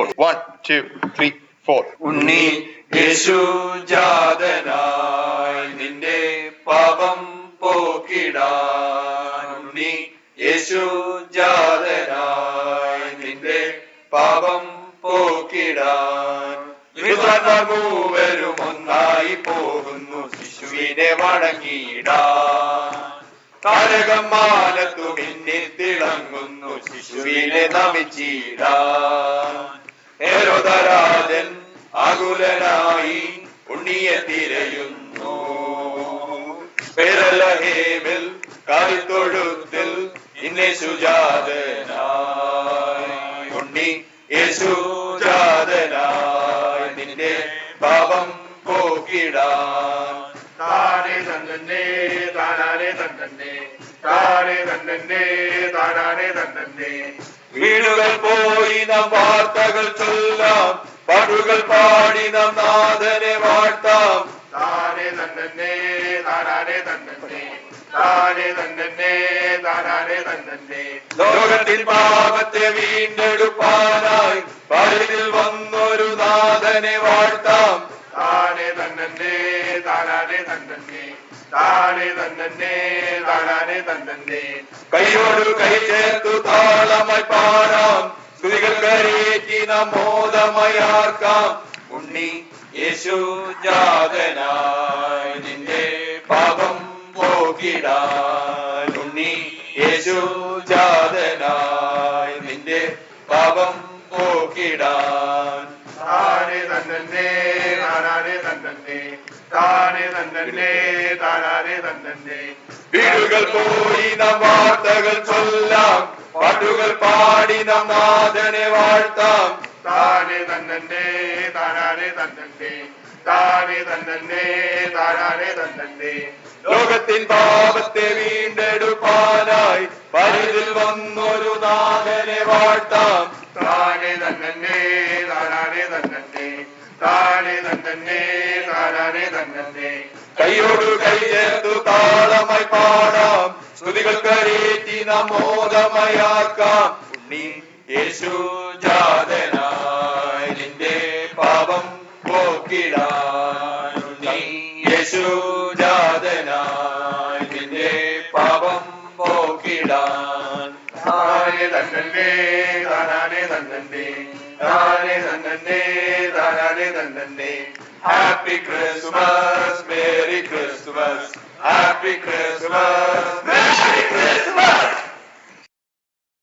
1, 2, 3, 4. ഉണ്ണി യേശു ജാതനായി നിന്റെ പാപം പോക്കിടാൻ. ഉണ്ണി യേശു ജാതനായി നിന്റെ പാപം പോക്കിടാൻ. വിദ്വാൻമാർ മൂവരും ഒന്നായി പോകുന്നു ശിശുവിനെ വണങ്ങിയിടാൻ. താരകം മാനത്തു മിന്നി തിളങ്ങുന്നു ശിശുവിനെ നമിച്ചിടാൻ. ഹെരോദരാജൻ ആകുലനായി ഉണ്ണിയെ തിരയുന്നു. ബേത്ലഹേമിൽ കാലിത്തൊഴുത്തിൽ യേശു ജാതനായി. ഉണ്ണി യേശു ജാതനായി നിന്റെ പാപം പോക്കിടാൻ. താനെ തന്നെ താനാനെ തന്നെ താനെ തന്നെ താനാനെ തന്നെ. വീടുകൾ പോയി നാം വാർത്തകൾ ചൊല്ലാം, പാട്ടുകൾ പാടി നാം നാഥനെ വാഴ്ത്താം. താനെ തന്നെ താനാനെ തന്നെ താനെ തന്നെ താനാനെ തന്നെ. ലോകത്തിൽ പാപത്തെ വീണ്ടെടുപ്പാനായി പലതിൽ വന്നൊരു നാഥനെ വാഴ്ത്താം. താനെ തന്നെ താനാനെ തന്നെ താനെ തന്നെ താനാനെ തന്നെ. കൈയോട് കൈ ചേർത്തു താളമായി പാടാം, സ്തുതികൾ കരേറ്റി നാം മോദമയാർക്കാം. ഉണ്ണി യേശു ജാതനായി നിന്റെ പാപം പോക്കിടാൻ. ഉണ്ണി യേശു ജാതനായി നിന്റെ പാപം പോക്കിടാൻ. താനെ തന്നെ താനാനെ തന്നെ താനെ തന്നെ താനാനെ തന്നെ. വീടുകൾ പോയി നാം വാർത്തകൾ ചൊല്ലാം, പാട്ടുകൾ പാടി നാം നാഥനെ വാഴ്ത്താം. താനെ തന്നെ താനാനെ തന്നെ താനെ തന്നെ താനാനെ തന്നെ. ലോകത്തിൻ പാപത്തെ വീണ്ടെടുപ്പാനായി പലതിൽ വന്നൊരു നാഥനെ വാഴ്ത്താം. താനെ തന്നെ താനാനെ തന്നെ താനെ തന്നെ താനാനെ തന്നെ. കൈയോട് കൈ ചേർത്തു താളമായി പാടാം, സ്തുതികൾ കരേറ്റി നാം മോദമയാക്കാം. ഉണ്ണി യേശു ജാതനായി നിന്റെ പാപം പോക്കിടാൻ. ഉണ്ണി യേശു ജാതനായി നിന്റെ പാപം പോക്കിടാൻ. താനെ തന്നെ താനാനെ തന്നെ താനെ തന്നെ താനാനെ തന്നെ. Happy Christmas, Merry Christmas, Happy Christmas, Merry Christmas.